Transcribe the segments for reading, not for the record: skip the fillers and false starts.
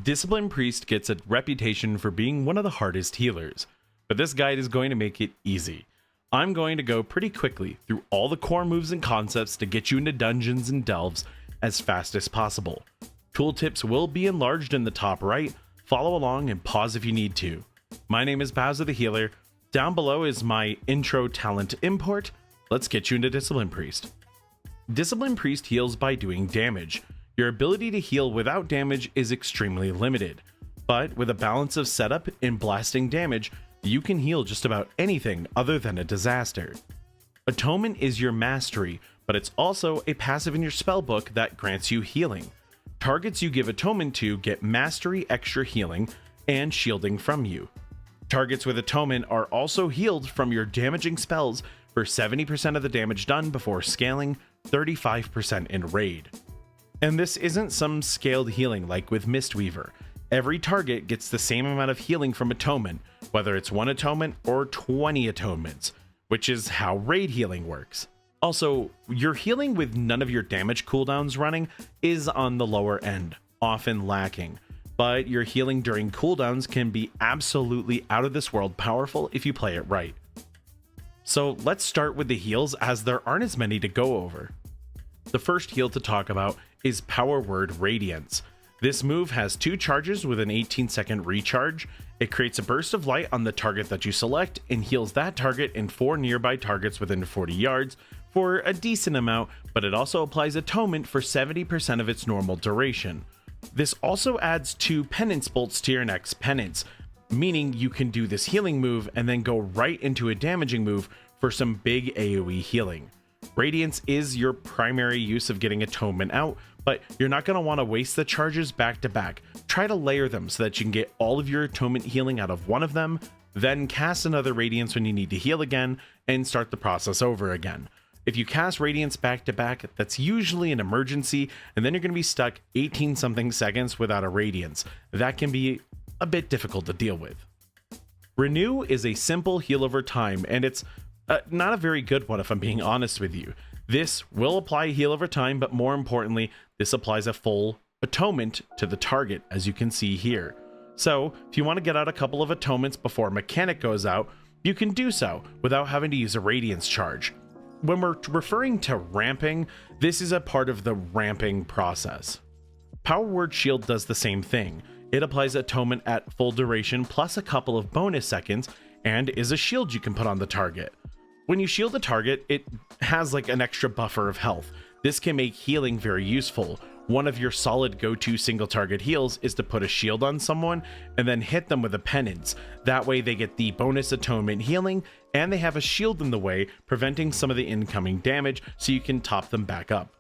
Discipline Priest gets a reputation for being one of the hardest healers, but this guide is going to make it easy. I'm going to go pretty quickly through all the core moves and concepts to get you into dungeons and delves as fast as possible. Tooltips will be enlarged in the top right. Follow along and pause if you need to. My name is Bowser the Healer. Down below is my intro talent import. Let's get you into Discipline Priest. Discipline Priest heals by doing damage. Your ability to heal without damage is extremely limited, but with a balance of setup and blasting damage, you can heal just about anything other than a disaster. Atonement is your mastery, but it's also a passive in your spellbook that grants you healing. Targets you give atonement to get mastery extra healing and shielding from you. Targets with atonement are also healed from your damaging spells for 70% of the damage done before scaling, 35% in raid. And this isn't some scaled healing like with Mistweaver. Every target gets the same amount of healing from atonement, whether it's 1 atonement or 20 atonements, which is how raid healing works. Also, your healing with none of your damage cooldowns running is on the lower end, often lacking, but your healing during cooldowns can be absolutely out of this world powerful if you play it right. So let's start with the heals, as there aren't as many to go over. The first heal to talk about is Power Word Radiance. This move has 2 charges with an 18-second recharge. It creates a burst of light on the target that you select and heals that target and 4 nearby targets within 40 yards for a decent amount, but it also applies atonement for 70% of its normal duration. This also adds 2 penance bolts to your next penance, meaning you can do this healing move and then go right into a damaging move for some big AoE healing. Radiance is your primary use of getting atonement out, but you're not going to want to waste the charges back to back. Try to layer them so that you can get all of your atonement healing out of one of them, then cast another Radiance when you need to heal again, and start the process over again. If you cast Radiance back to back, that's usually an emergency, and then you're going to be stuck 18 something seconds without a Radiance. That can be a bit difficult to deal with. Renew is a simple heal over time, and it's not a very good one if I'm being honest with you. This will apply heal over time, but more importantly, this applies a full atonement to the target, as you can see here. So if you want to get out a couple of atonements before mechanic goes out, you can do so without having to use a Radiance charge. When we're referring to ramping, this is a part of the ramping process. Power Word Shield does the same thing. It applies atonement at full duration plus a couple of bonus seconds and is a shield you can put on the target. When you shield a target, it has like an extra buffer of health. This can make healing very useful. One of your solid go-to single target heals is to put a shield on someone and then hit them with a penance. That way they get the bonus atonement healing and they have a shield in the way, preventing some of the incoming damage so you can top them back up.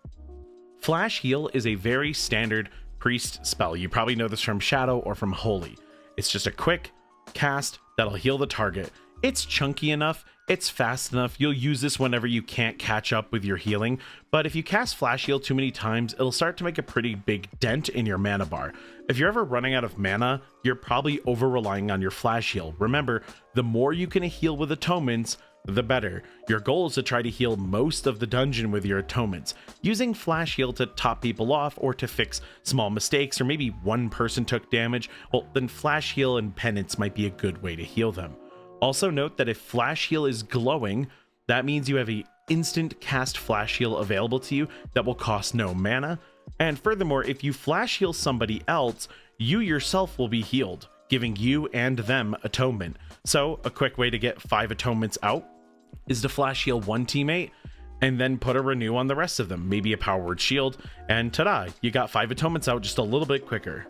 Flash Heal is a very standard priest spell. You probably know this from Shadow or from Holy. It's just a quick cast that'll heal the target. It's chunky enough, it's fast enough, you'll use this whenever you can't catch up with your healing, but if you cast Flash Heal too many times, it'll start to make a pretty big dent in your mana bar. If you're ever running out of mana, you're probably over-relying on your Flash Heal. Remember, the more you can heal with atonements, the better. Your goal is to try to heal most of the dungeon with your atonements. Using Flash Heal to top people off or to fix small mistakes, or maybe one person took damage, well, then Flash Heal and Penance might be a good way to heal them. Also note that if Flash Heal is glowing, that means you have an instant cast Flash Heal available to you that will cost no mana. And furthermore, if you Flash Heal somebody else, you yourself will be healed, giving you and them atonement. So a quick way to get 5 atonements out is to Flash Heal one teammate and then put a Renew on the rest of them, maybe a Power Word Shield, and ta-da, you got 5 atonements out just a little bit quicker.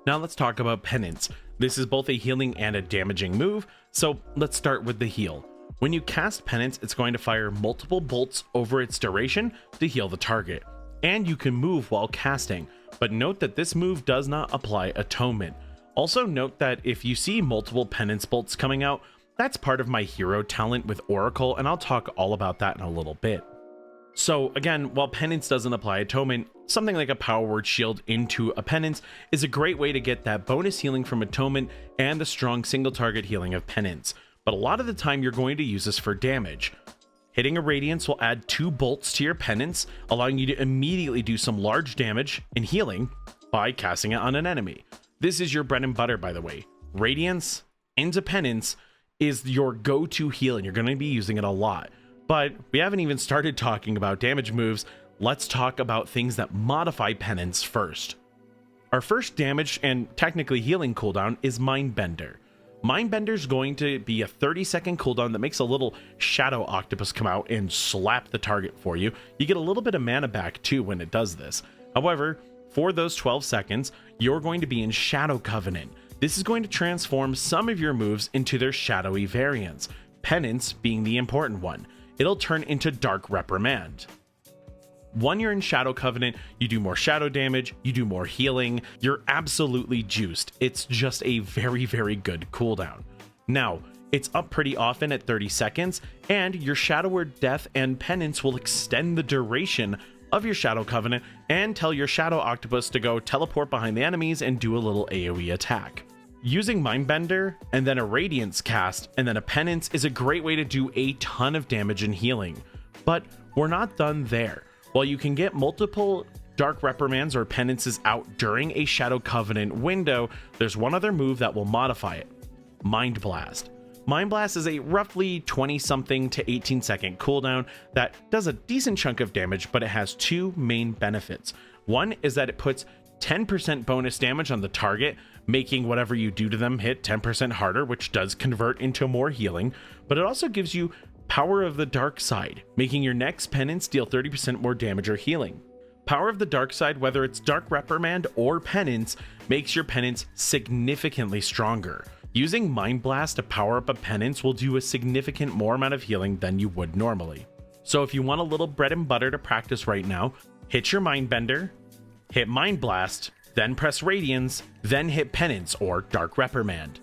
Now let's talk about Penance. This is both a healing and a damaging move, so let's start with the heal. When you cast Penance, it's going to fire multiple bolts over its duration to heal the target, and you can move while casting, but note that this move does not apply atonement. Also note that if you see multiple Penance bolts coming out, that's part of my hero talent with Oracle, and I'll talk all about that in a little bit. So again, while Penance doesn't apply atonement, something like a Power Word Shield into a Penance is a great way to get that bonus healing from atonement and the strong single target healing of Penance. But a lot of the time you're going to use this for damage. Hitting a Radiance will add 2 bolts to your Penance, allowing you to immediately do some large damage and healing, by casting it on an enemy. This is your bread and butter, by the way. Radiance into Penance is your go-to heal, and you're going to be using it a lot. But we haven't even started talking about damage moves. Let's talk about things that modify Penance first. Our first damage and technically healing cooldown is Mindbender. Mindbender is going to be a 30-second cooldown that makes a little shadow octopus come out and slap the target for you. You get a little bit of mana back too when it does this. However, for those 12 seconds, you're going to be in Shadow Covenant. This is going to transform some of your moves into their shadowy variants, Penance being the important one. It'll turn into Dark Reprimand. When you're in Shadow Covenant, you do more shadow damage, you do more healing, you're absolutely juiced. It's just a very, very good cooldown. Now, it's up pretty often at 30 seconds, and your Shadow Word Death and Penance will extend the duration of your Shadow Covenant and tell your Shadow Octopus to go teleport behind the enemies and do a little AoE attack. Using Mindbender and then a Radiance cast and then a Penance is a great way to do a ton of damage and healing. But we're not done there. While you can get multiple Dark Reprimands or Penances out during a Shadow Covenant window, there's one other move that will modify it: Mind Blast. Mind Blast is a roughly 20-something to 18-second cooldown that does a decent chunk of damage, but it has two main benefits. One is that it puts 10% bonus damage on the target, making whatever you do to them hit 10% harder, which does convert into more healing, but it also gives you Power of the Dark Side, making your next Penance deal 30% more damage or healing. Power of the Dark Side, whether it's Dark Reprimand or Penance, makes your Penance significantly stronger. Using Mind Blast to power up a Penance will do a significant more amount of healing than you would normally. So if you want a little bread and butter to practice right now, hit your Mindbender, hit Mind Blast, then press Radiance, then hit Penance or Dark Reprimand.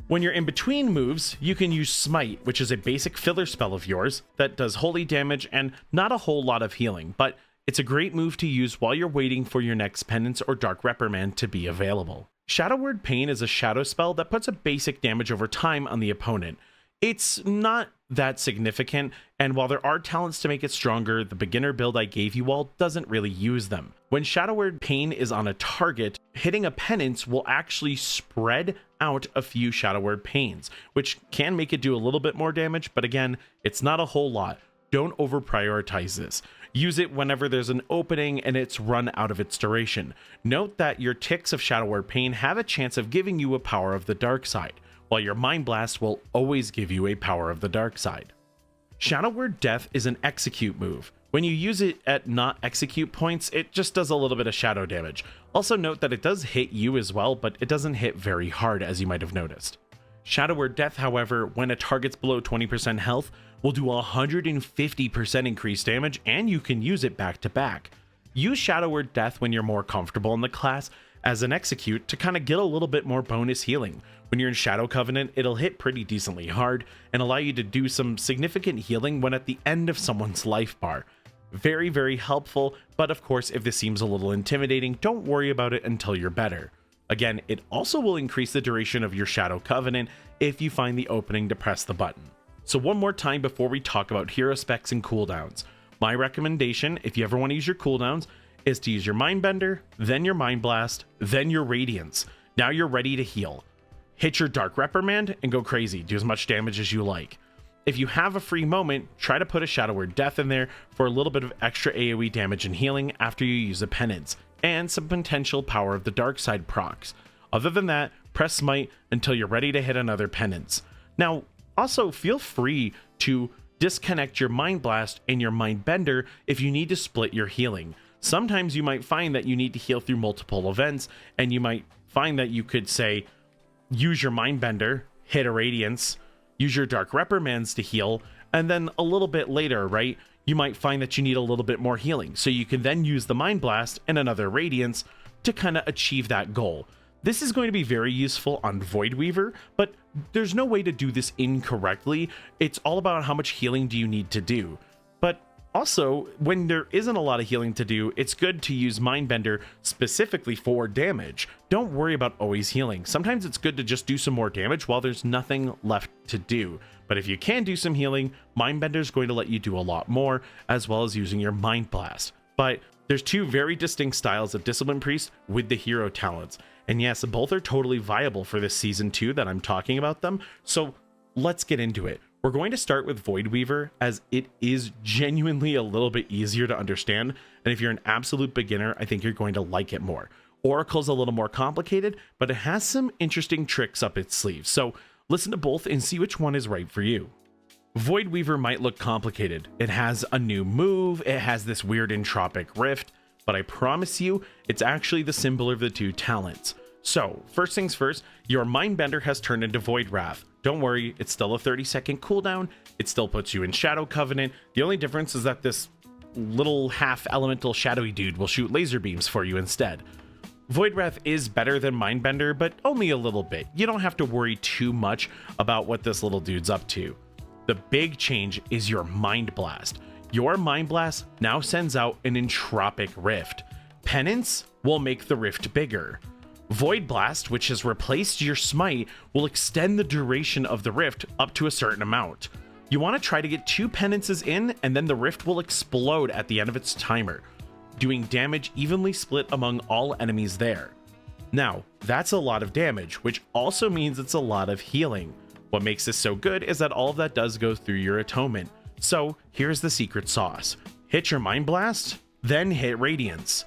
When you're in between moves, you can use Smite, which is a basic filler spell of yours that does holy damage and not a whole lot of healing, but it's a great move to use while you're waiting for your next Penance or Dark Reprimand to be available. Shadow Word Pain is a shadow spell that puts a basic damage over time on the opponent. It's not that significant, and while there are talents to make it stronger, the beginner build I gave you all doesn't really use them. When Shadow Word Pain is on a target, hitting a Penance will actually spread out a few Shadow Word Pains, which can make it do a little bit more damage, but again, it's not a whole lot. Don't over prioritize this. Use it whenever there's an opening and it's run out of its duration. Note that your ticks of Shadow Word Pain have a chance of giving you a Power of the Dark Side, while your Mind Blast will always give you a Power of the Dark Side. Shadow Word Death is an execute move. When you use it at not execute points, it just does a little bit of shadow damage. Also note that it does hit you as well, but it doesn't hit very hard, as you might have noticed. Shadow Word Death, however, when a target's below 20% health, will do 150% increased damage, and you can use it back to back. Use Shadow Word Death when you're more comfortable in the class as an execute to kind of get a little bit more bonus healing. When you're in Shadow Covenant, it'll hit pretty decently hard and allow you to do some significant healing when at the end of someone's life bar. Very, very helpful, but of course, if this seems a little intimidating, don't worry about it until you're better. Again, it also will increase the duration of your Shadow Covenant if you find the opening to press the button. So one more time before we talk about hero specs and cooldowns. My recommendation, if you ever want to use your cooldowns, is to use your Mindbender, then your Mind Blast, then your Radiance. Now you're ready to heal. Hit your Dark Reprimand and go crazy. Do as much damage as you like. If you have a free moment, try to put a Shadow Word Death in there for a little bit of extra AoE damage and healing after you use a Penance, and some potential Power of the Dark Side procs. Other than that, press Smite until you're ready to hit another Penance. Now, also feel free to disconnect your Mind Blast and your Mindbender if you need to split your healing. Sometimes you might find that you need to heal through multiple events, and you might find that you could say, use your Mindbender, hit a Radiance, use your Dark Reprimands to heal, and then a little bit later, right, you might find that you need a little bit more healing. So you can then use the Mind Blast and another Radiance to kind of achieve that goal. This is going to be very useful on Voidweaver, but there's no way to do this incorrectly. It's all about how much healing do you need to do. But also, when there isn't a lot of healing to do, it's good to use Mindbender specifically for damage. Don't worry about always healing. Sometimes it's good to just do some more damage while there's nothing left to do. But if you can do some healing, Mindbender is going to let you do a lot more, as well as using your Mind Blast. But There's two very distinct styles of Discipline Priest with the hero talents. And yes, both are totally viable for this season 2 that I'm talking about them. So let's get into it. We're going to start with Voidweaver, as it is genuinely a little bit easier to understand. And if you're an absolute beginner, I think you're going to like it more. Oracle's a little more complicated, but it has some interesting tricks up its sleeve. So listen to both and see which one is right for you. Voidweaver might look complicated. It has a new move, it has this weird entropic rift, but I promise you, it's actually the simpler of the two talents. So, first things first, your Mindbender has turned into Void Wrath. Don't worry, it's still a 30-second cooldown, it still puts you in Shadow Covenant. The only difference is that this little half-elemental shadowy dude will shoot laser beams for you instead. Void Wrath is better than Mindbender, but only a little bit. You don't have to worry too much about what this little dude's up to. The big change is your Mind Blast. Your Mind Blast now sends out an entropic rift. Penance will make the rift bigger. Void Blast, which has replaced your smite, will extend the duration of the rift up to a certain amount. You want to try to get 2 penances in, and then the rift will explode at the end of its timer, doing damage evenly split among all enemies there. Now, that's a lot of damage, which also means it's a lot of healing. What makes this so good is that all of that does go through your atonement. So here's the secret sauce. Hit your Mind Blast, then hit Radiance.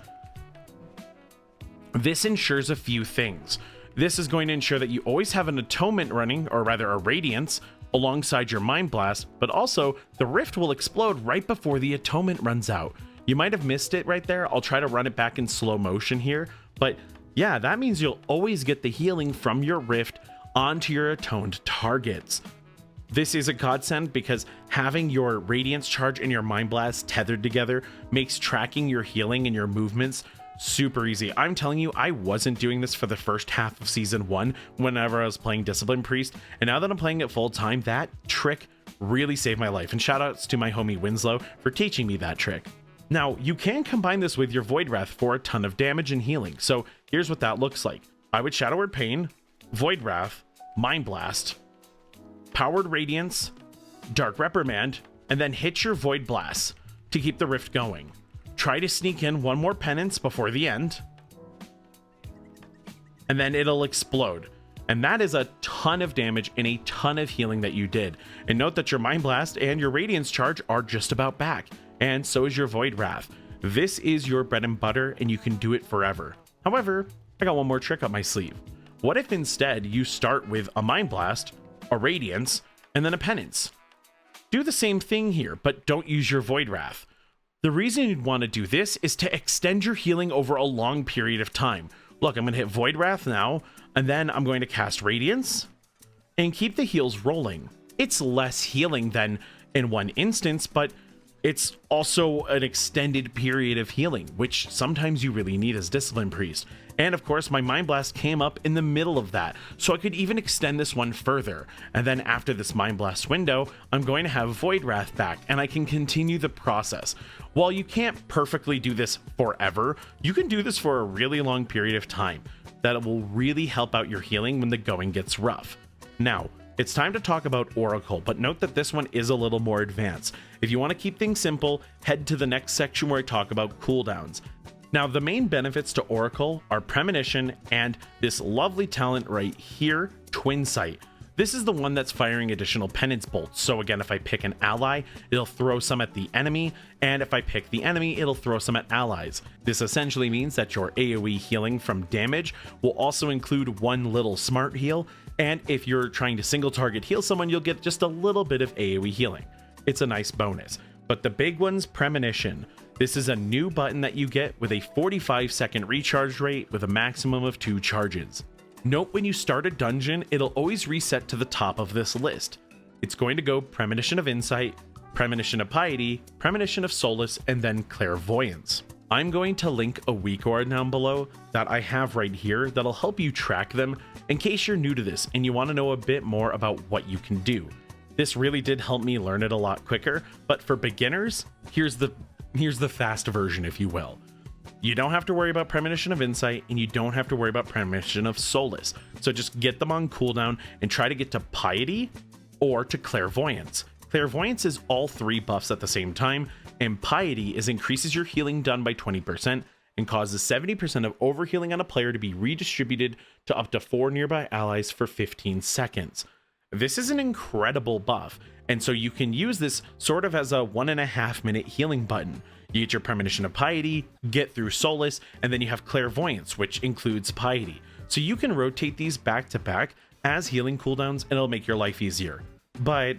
This ensures a few things. This is going to ensure that you always have an atonement running, or rather a Radiance, alongside your Mind Blast, but also the rift will explode right before the atonement runs out. You might have missed it right there. I'll try to run it back in slow motion here, but yeah, that means you'll always get the healing from your rift onto your atoned targets. This is a godsend because having your Radiance charge and your Mind Blast tethered together makes tracking your healing and your movements super easy. I'm telling you, I wasn't doing this for the first half of season 1 whenever I was playing Discipline Priest, and now that I'm playing it full time, that trick really saved my life, and shout outs to my homie Winslow for teaching me that trick. Now, you can combine this with your Void Wrath for a ton of damage and healing, so here's what that looks like. I would Shadow Word Pain, Void Wrath, Mind Blast, Powered Radiance, Dark Reprimand, and then hit your Void Blast to keep the rift going. Try to sneak in one more penance before the end, and then it'll explode. And that is a ton of damage and a ton of healing that you did. And note that your Mind Blast and your Radiance charge are just about back, and so is your Void Wrath. This is your bread and butter, and you can do it forever. However, I got one more trick up my sleeve. What if instead you start with a Mind Blast, a Radiance, and then a Penance? Do the same thing here, but don't use your Void Wrath. The reason you'd want to do this is to extend your healing over a long period of time. Look, I'm going to hit Void Wrath now, and then I'm going to cast Radiance and keep the heals rolling. It's less healing than in one instance, but it's also an extended period of healing, which sometimes you really need as Discipline Priest. And of course, my Mind Blast came up in the middle of that, so I could even extend this one further. And then after this Mind Blast window, I'm going to have Void Wrath back, and I can continue the process. While you can't perfectly do this forever, you can do this for a really long period of time. That will really help out your healing when the going gets rough. Now, it's time to talk about Oracle, but note that this one is a little more advanced. If you want to keep things simple, head to the next section where I talk about cooldowns. Now, the main benefits to Oracle are Premonition and this lovely talent right here, Twin Sight. This is the one that's firing additional penance bolts. So again, if I pick an ally, it'll throw some at the enemy, and if I pick the enemy, it'll throw some at allies. This essentially means that your AoE healing from damage will also include one little smart heal, and if you're trying to single target heal someone, you'll get just a little bit of AoE healing. It's a nice bonus. But the big one's Premonition. This is a new button that you get with a 45-second recharge rate with a maximum of 2 charges. Note when you start a dungeon, it'll always reset to the top of this list. It's going to go Premonition of Insight, Premonition of Piety, Premonition of Solace, and then Clairvoyance. I'm going to link a weak aura down below that I have right here that'll help you track them in case you're new to this and you want to know a bit more about what you can do. This really did help me learn it a lot quicker, but for beginners, here's the fast version, if you will. You don't have to worry about Premonition of Insight, and you don't have to worry about Premonition of Solace. So just get them on cooldown and try to get to Piety or to Clairvoyance. Clairvoyance is all 3 buffs at the same time, and Piety is increases your healing done by 20% and causes 70% of overhealing on a player to be redistributed to up to 4 nearby allies for 15 seconds. This is an incredible buff, and so you can use this sort of as a 1.5 minute healing button. You get your Premonition of Piety, get through Solace, and then you have Clairvoyance, which includes Piety. So you can rotate these back to back as healing cooldowns, and it'll make your life easier. But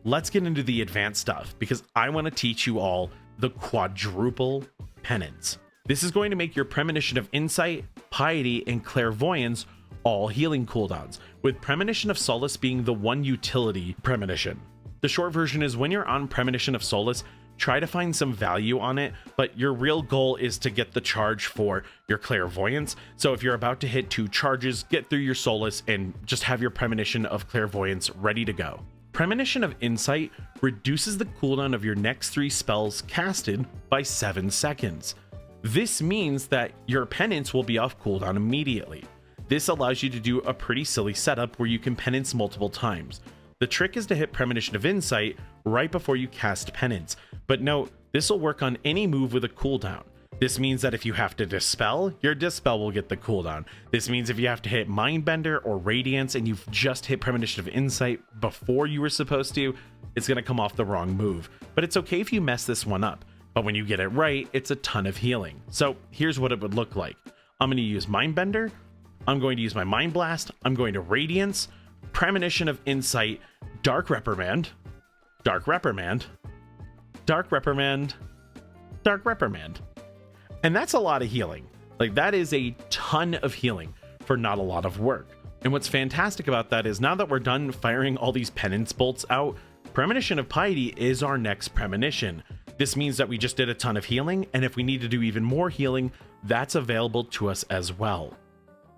let's get into the advanced stuff, because I want to teach you all the quadruple penance. This is going to make your Premonition of Insight, Piety, and Clairvoyance all healing cooldowns, with Premonition of Solace being the one utility premonition. The short version is when you're on Premonition of Solace, try to find some value on it, but your real goal is to get the charge for your Clairvoyance. So if you're about to hit 2 charges, get through your Solace and just have your Premonition of Clairvoyance ready to go. Premonition of Insight reduces the cooldown of your next 3 spells casted by 7 seconds. This means that your penance will be off cooldown immediately. This allows you to do a pretty silly setup where you can penance multiple times. The trick is to hit Premonition of Insight right before you cast penance, but note, this will work on any move with a cooldown. This means that if you have to dispel, your dispel will get the cooldown. This means if you have to hit Mindbender or Radiance and you've just hit Premonition of Insight before you were supposed to, it's going to come off the wrong move. But it's okay if you mess this one up. But when you get it right, it's a ton of healing. So here's what it would look like. I'm going to use Mindbender. I'm going to use my Mind Blast. I'm going to Radiance, Premonition of Insight, Dark Reprimand, Dark Reprimand, Dark Reprimand, Dark Reprimand. And that's a lot of healing. Like, that is a ton of healing for not a lot of work. And what's fantastic about that is now that we're done firing all these penance bolts out, Premonition of Piety is our next premonition. This means that we just did a ton of healing, and if we need to do even more healing, that's available to us as well.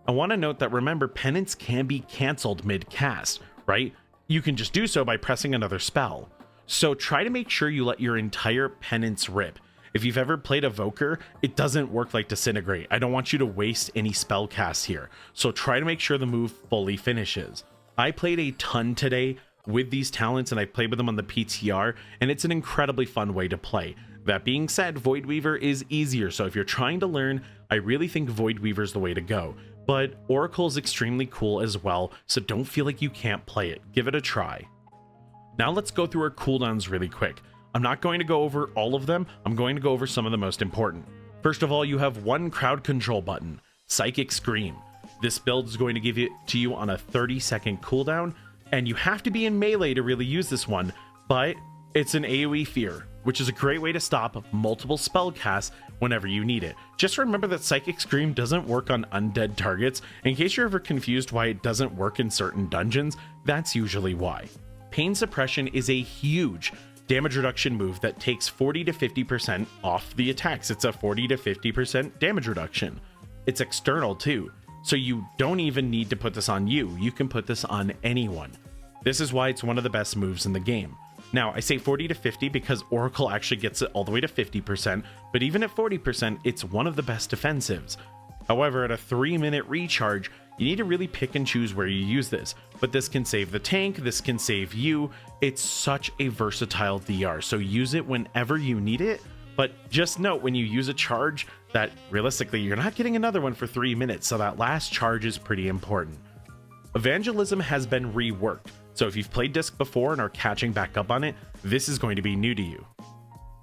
I want to note that, remember, penance can be canceled mid-cast, right? You can just do so by pressing another spell. So try to make sure you let your entire penance rip. If you've ever played Evoker, it doesn't work like Disintegrate. I don't want you to waste any spell casts here. So try to make sure the move fully finishes. I played a ton today with these talents, and I played with them on the PTR, and it's an incredibly fun way to play. That being said, Voidweaver is easier, so if you're trying to learn, I really think Voidweaver is the way to go. But Oracle is extremely cool as well, so don't feel like you can't play it. Give it a try. Now let's go through our cooldowns really quick. I'm not going to go over all of them, I'm going to go over some of the most important. First of all, you have one crowd control button, Psychic Scream. This build is going to give it to you on a 30-second cooldown, and you have to be in melee to really use this one, but it's an AoE fear, which is a great way to stop multiple spell casts whenever you need it. Just remember that Psychic Scream doesn't work on undead targets. In case you're ever confused why it doesn't work in certain dungeons, that's usually why. Pain Suppression is a huge damage reduction move that takes 40 to 50% off the attacks. It's a 40 to 50% damage reduction. It's external too, so you don't even need to put this on you. You can put this on anyone. This is why it's one of the best moves in the game. Now, I say 40 to 50 because Oracle actually gets it all the way to 50%, but even at 40%, it's one of the best defensives. However, at a 3-minute recharge, you need to really pick and choose where you use this, but this can save the tank, this can save you. It's such a versatile DR, so use it whenever you need it, but just note when you use a charge that realistically you're not getting another one for 3 minutes, so that last charge is pretty important. Evangelism has been reworked, so if you've played Disc before and are catching back up on it, this is going to be new to you.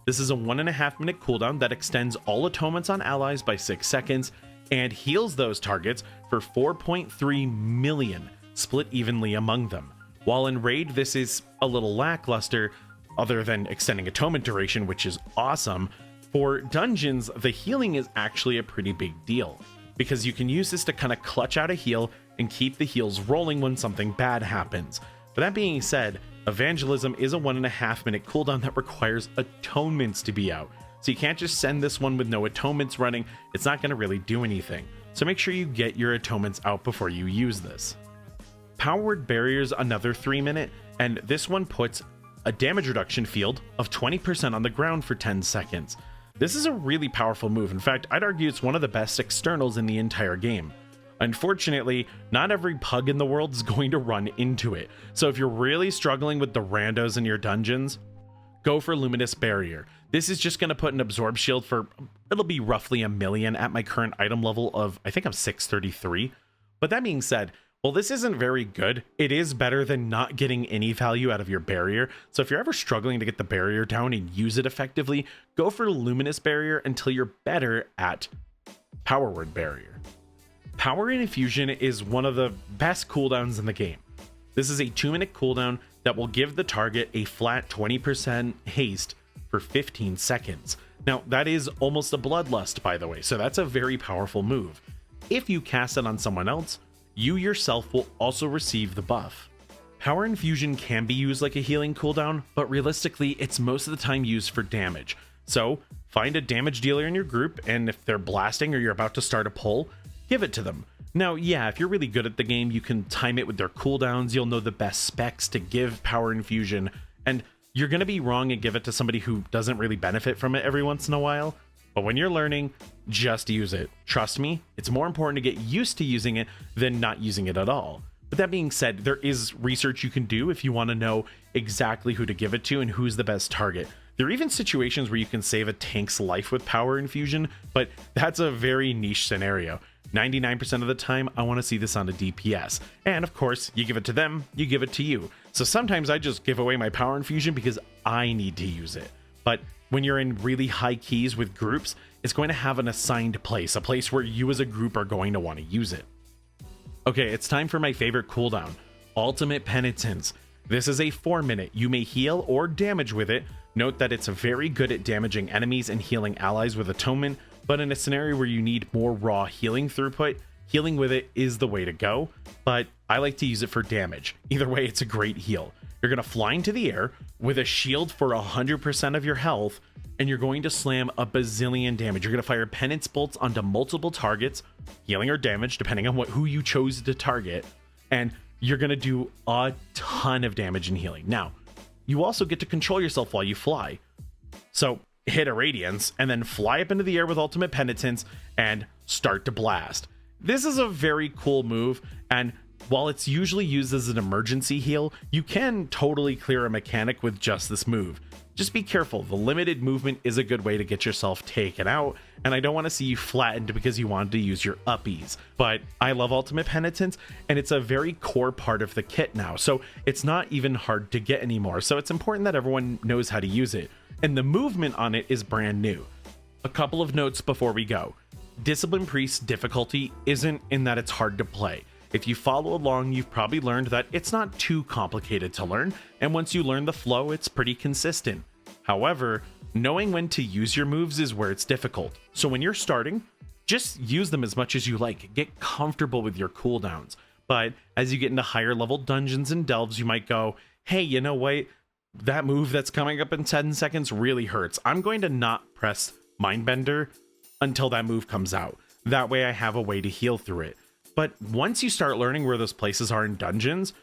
This is a 1.5 minute cooldown that extends all atonements on allies by 6 seconds and heals those targets for 4.3 million, split evenly among them. While in Raid, this is a little lackluster, other than extending atonement duration, which is awesome. For dungeons, the healing is actually a pretty big deal, because you can use this to kind of clutch out a heal and keep the heals rolling when something bad happens. But that being said, Evangelism is a 1.5 minute cooldown that requires atonements to be out. So you can't just send this one with no atonements running, it's not going to really do anything. So make sure you get your atonements out before you use this. Powered Barrier's another 3 minute, and this one puts a damage reduction field of 20% on the ground for 10 seconds. This is a really powerful move. In fact, I'd argue it's one of the best externals in the entire game. Unfortunately, not every pug in the world is going to run into it. So if you're really struggling with the randos in your dungeons, go for Luminous Barrier. This is just going to put an Absorb Shield for, it'll be roughly 1 million at my current item level of, I think I'm 633. But that being said, well, this isn't very good. It is better than not getting any value out of your barrier. So if you're ever struggling to get the barrier down and use it effectively, go for Luminous Barrier until you're better at Power Word Barrier. Power Infusion is one of the best cooldowns in the game. This is a 2-minute cooldown that will give the target a flat 20% haste for 15 seconds. Now, that is almost a Bloodlust, by the way, so that's a very powerful move. If you cast it on someone else, you yourself will also receive the buff. Power Infusion can be used like a healing cooldown, but realistically, it's most of the time used for damage. So, find a damage dealer in your group, and if they're blasting or you're about to start a pull, give it to them. Now, yeah, if you're really good at the game, you can time it with their cooldowns, you'll know the best specs to give Power Infusion, and you're going to be wrong and give it to somebody who doesn't really benefit from it every once in a while. But when you're learning, just use it. Trust me, it's more important to get used to using it than not using it at all. But that being said, there is research you can do if you want to know exactly who to give it to and who's the best target. There are even situations where you can save a tank's life with Power Infusion, but that's a very niche scenario. 99% of the time, I want to see this on a DPS. And of course, you give it to them, you give it to you. So sometimes I just give away my Power Infusion because I need to use it. But when you're in really high keys with groups, it's going to have an assigned place, a place where you as a group are going to want to use it. Okay, it's time for my favorite cooldown, Ultimate Penitence. This is a 4-minute. You may heal or damage with it. Note that it's very good at damaging enemies and healing allies with Atonement, but in a scenario where you need more raw healing throughput, healing with it is the way to go, but I like to use it for damage. Either way, it's a great heal. You're going to fly into the air with a shield for 100% of your health, and you're going to slam a bazillion damage. You're going to fire penance bolts onto multiple targets, healing or damage, depending on who you chose to target, and you're going to do a ton of damage and healing. Now, you also get to control yourself while you fly. So hit a Radiance, and then fly up into the air with Ultimate Penitence, and start to blast. This is a very cool move, and while it's usually used as an emergency heal, you can totally clear a mechanic with just this move. Just be careful, the limited movement is a good way to get yourself taken out, and I don't want to see you flattened because you wanted to use your uppies. But I love Ultimate Penitence, and it's a very core part of the kit now, so it's not even hard to get anymore, so it's important that everyone knows how to use it. And the movement on it is brand new. A couple of notes before we go. Discipline Priest's difficulty isn't in that it's hard to play. If you follow along, you've probably learned that it's not too complicated to learn, and once you learn the flow, it's pretty consistent. However, knowing when to use your moves is where it's difficult. So when you're starting, just use them as much as you like. Get comfortable with your cooldowns. But as you get into higher level dungeons and delves, you might go, hey, you know what? That move that's coming up in 10 seconds really hurts. I'm going to not press Mindbender until that move comes out. That way I have a way to heal through it. But once you start learning where those places are in dungeons,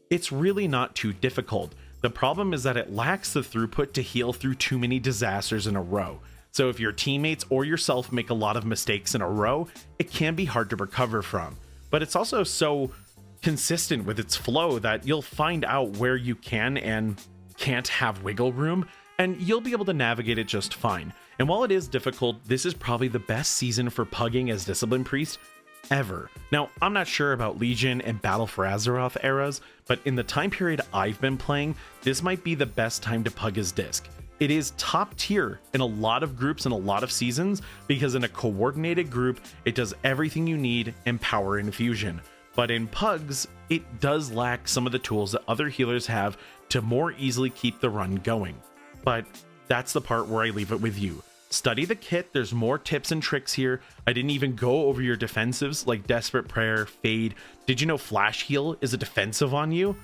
it's really not too difficult. The problem is that it lacks the throughput to heal through too many disasters in a row. So if your teammates or yourself make a lot of mistakes in a row, it can be hard to recover from. But it's also so consistent with its flow that you'll find out where you can and can't have wiggle room, and you'll be able to navigate it just fine. And while it is difficult, this is probably the best season for pugging as Discipline Priest ever. Now, I'm not sure about Legion and Battle for Azeroth eras, but in the time period I've been playing, this might be the best time to pug as Disc. It is top tier in a lot of groups and a lot of seasons, because in a coordinated group, it does everything you need in Power Infusion. But in pugs, it does lack some of the tools that other healers have to more easily keep the run going. But that's the part where I leave it with you. Study the kit, there's more tips and tricks here. I didn't even go over your defensives like Desperate Prayer, Fade. Did you know Flash Heal is a defensive on you?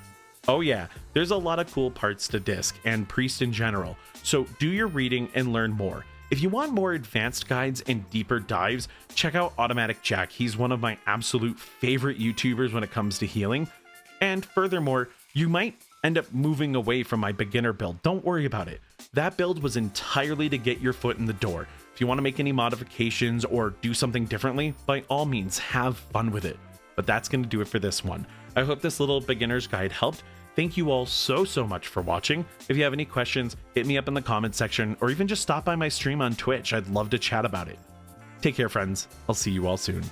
Oh yeah, there's a lot of cool parts to Disc and Priest in general, so do your reading and learn more. If you want more advanced guides and deeper dives, check out AutomaticJak. He's one of my absolute favorite YouTubers when it comes to healing. And furthermore, you might end up moving away from my beginner build. Don't worry about it. That build was entirely to get your foot in the door. If you want to make any modifications or do something differently, by all means, have fun with it. But that's going to do it for this one. I hope this little beginner's guide helped. Thank you all so much for watching. If you have any questions, hit me up in the comment section or even just stop by my stream on Twitch. I'd love to chat about it. Take care, friends. I'll see you all soon.